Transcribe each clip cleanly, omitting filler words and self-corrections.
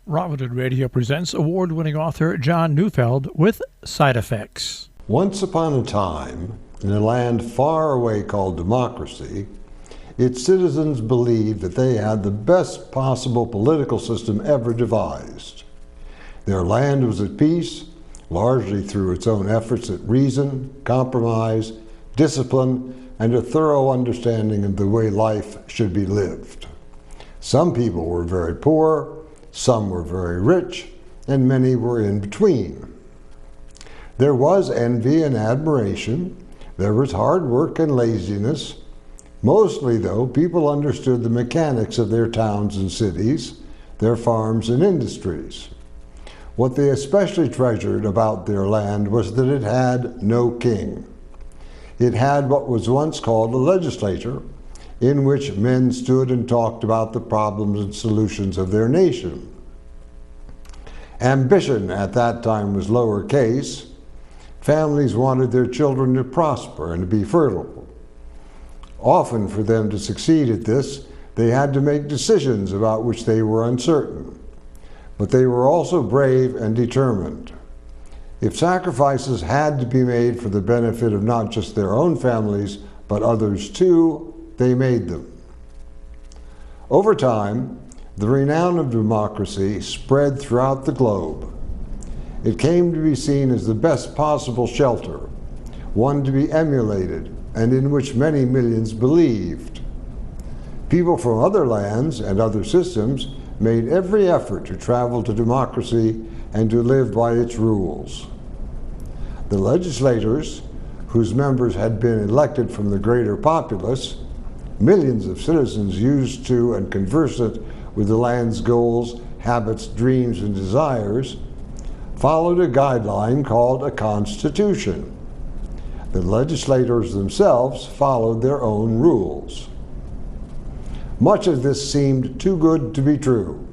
Robinhood Radio presents award-winning author John Neufeld with Side Effects. Once upon a time, in a land far away called democracy, its citizens believed that they had the best possible political system ever devised. Their land was at peace, largely through its own efforts at reason, compromise, discipline, and a thorough understanding of the way life should be lived. Some people were very poor, some were very rich, and many were in between. There was envy and admiration. There was hard work and laziness. Mostly, though, people understood the mechanics of their towns and cities, their farms and industries. What they especially treasured about their land was that it had no king. It had what was once called a legislature, in which men stood and talked about the problems and solutions of their nation. Ambition at that time was lowercase. Families wanted their children to prosper and to be fertile. Often, for them to succeed at this, they had to make decisions about which they were uncertain. But they were also brave and determined. If sacrifices had to be made for the benefit of not just their own families, but others too, they made them. Over time, the renown of democracy spread throughout the globe. It came to be seen as the best possible shelter, one to be emulated, and in which many millions believed. People from other lands and other systems made every effort to travel to democracy and to live by its rules. The legislators, whose members had been elected from the greater populace, millions of citizens used to and conversant with the land's goals, habits, dreams, and desires, followed a guideline called a constitution. The legislators themselves followed their own rules. Much of this seemed too good to be true.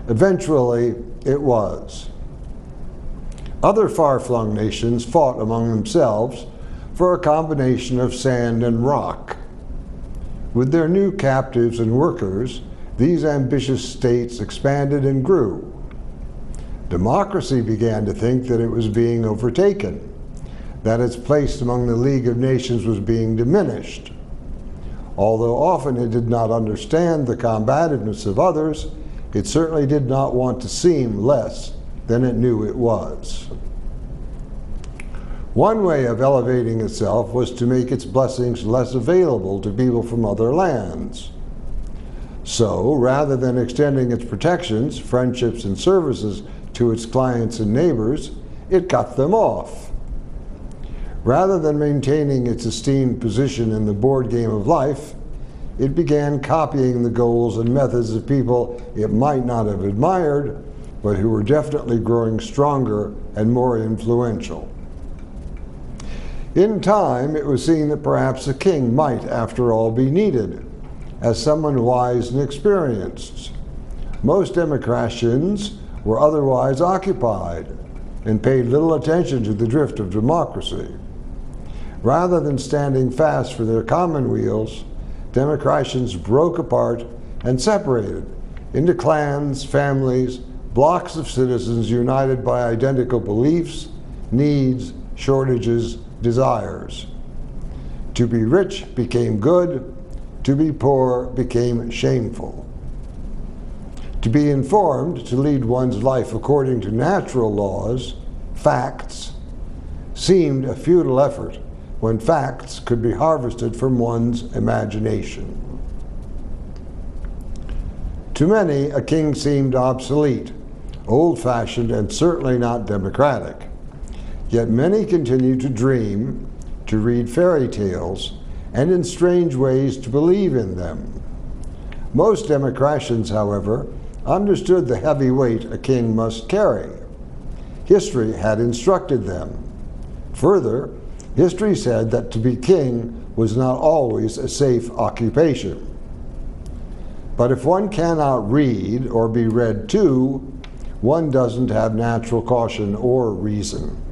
Eventually, it was. Other far-flung nations fought among themselves for a combination of sand and rock. With their new captives and workers, these ambitious states expanded and grew. Democracy began to think that it was being overtaken, that its place among the League of Nations was being diminished. Although often it did not understand the combativeness of others, it certainly did not want to seem less than it knew it was. One way of elevating itself was to make its blessings less available to people from other lands. So, rather than extending its protections, friendships, and services to its clients and neighbors, it cut them off. Rather than maintaining its esteemed position in the board game of life, it began copying the goals and methods of people it might not have admired, but who were definitely growing stronger and more influential. In time, it was seen that perhaps a king might, after all, be needed, as someone wise and experienced. Most democratians were otherwise occupied and paid little attention to the drift of democracy. Rather than standing fast for their commonweals, democratians broke apart and separated into clans, families, blocks of citizens united by identical beliefs, needs, shortages, desires. To be rich became good, to be poor became shameful. To be informed, to lead one's life according to natural laws, facts, seemed a futile effort when facts could be harvested from one's imagination. To many, a king seemed obsolete, old-fashioned, and certainly not democratic. Yet many continued to dream, to read fairy tales, and in strange ways to believe in them. Most democratians, however, understood the heavy weight a king must carry. History had instructed them. Further, history said that to be king was not always a safe occupation. But if one cannot read or be read to, one doesn't have natural caution or reason.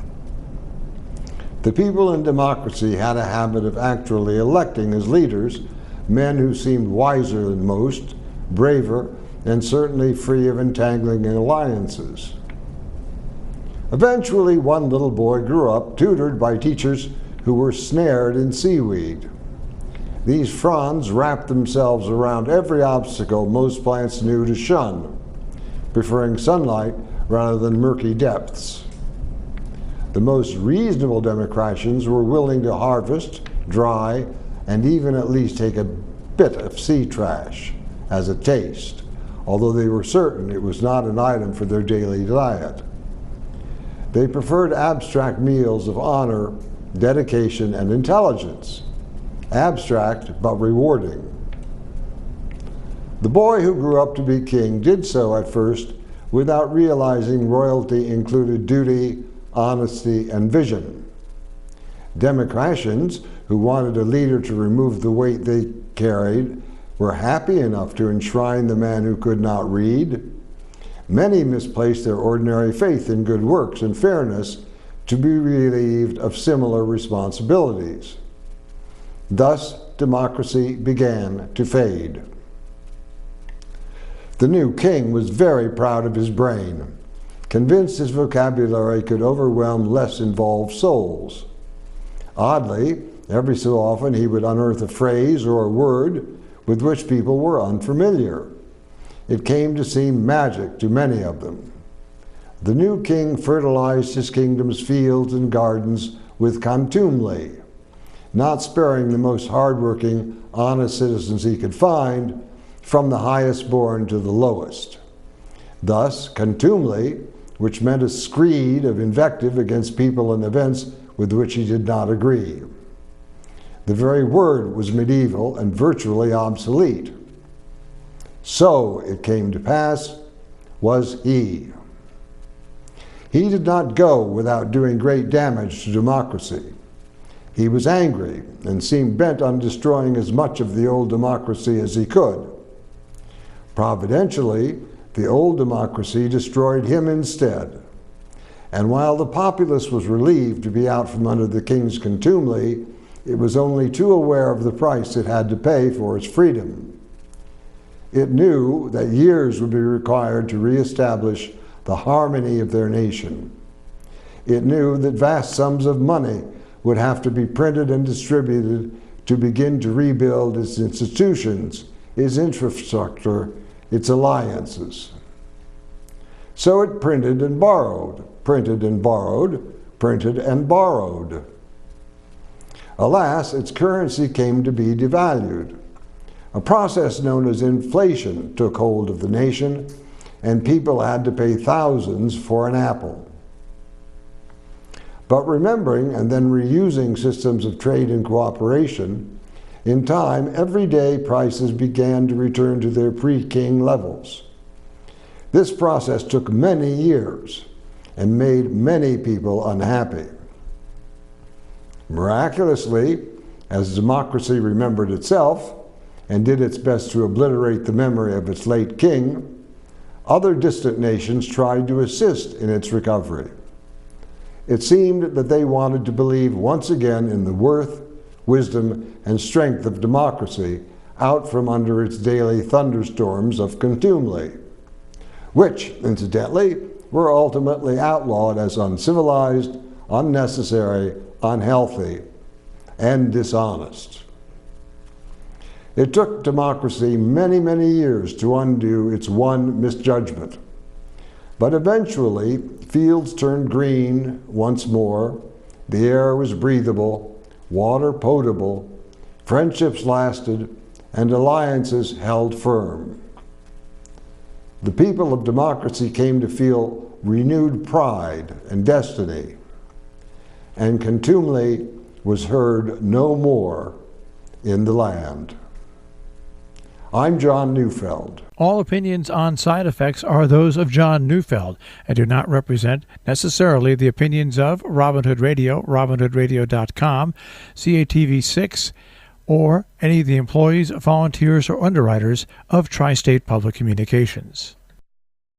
The people in democracy had a habit of actually electing as leaders men who seemed wiser than most, braver, and certainly free of entangling alliances. Eventually, one little boy grew up, tutored by teachers who were snared in seaweed. These fronds wrapped themselves around every obstacle most plants knew to shun, preferring sunlight rather than murky depths. The most reasonable Democritians were willing to harvest, dry, and even at least take a bit of sea trash as a taste, although they were certain it was not an item for their daily diet. They preferred abstract meals of honor, dedication, and intelligence. Abstract, but rewarding. The boy who grew up to be king did so at first without realizing royalty included duty, honesty, and vision. Democritians, who wanted a leader to remove the weight they carried, were happy enough to enshrine the man who could not read. Many misplaced their ordinary faith in good works and fairness to be relieved of similar responsibilities. Thus, democracy began to fade. The new king was very proud of his brain, convinced his vocabulary could overwhelm less involved souls. Oddly, every so often he would unearth a phrase or a word with which people were unfamiliar. It came to seem magic to many of them. The new king fertilized his kingdom's fields and gardens with contumely, not sparing the most hardworking, honest citizens he could find, from the highest born to the lowest. Thus, contumely, which meant a screed of invective against people and events with which he did not agree. The very word was medieval and virtually obsolete. So it came to pass, was he. He did not go without doing great damage to democracy. He was angry and seemed bent on destroying as much of the old democracy as he could. Providentially, the old democracy destroyed him instead. And while the populace was relieved to be out from under the king's contumely, it was only too aware of the price it had to pay for its freedom. It knew that years would be required to reestablish the harmony of their nation. It knew that vast sums of money would have to be printed and distributed to begin to rebuild its institutions, its infrastructure, its alliances. So it printed and borrowed, printed and borrowed, printed and borrowed. Alas, its currency came to be devalued. A process known as inflation took hold of the nation, and people had to pay thousands for an apple. But remembering and then reusing systems of trade and cooperation, in time, everyday prices began to return to their pre-king levels. This process took many years and made many people unhappy. Miraculously, as democracy remembered itself and did its best to obliterate the memory of its late king, other distant nations tried to assist in its recovery. It seemed that they wanted to believe once again in the worth, wisdom, and strength of democracy out from under its daily thunderstorms of contumely, which, incidentally, were ultimately outlawed as uncivilized, unnecessary, unhealthy, and dishonest. It took democracy many, many years to undo its one misjudgment. But eventually, fields turned green once more, the air was breathable, water potable, friendships lasted, and alliances held firm. The people of democracy came to feel renewed pride and destiny, and contumely was heard no more in the land. I'm John Neufeld. All opinions on side effects are those of John Neufeld and do not represent necessarily the opinions of Robin Hood Radio, robinhoodradio.com, CATV6, or any of the employees, volunteers, or underwriters of Tri-State Public Communications.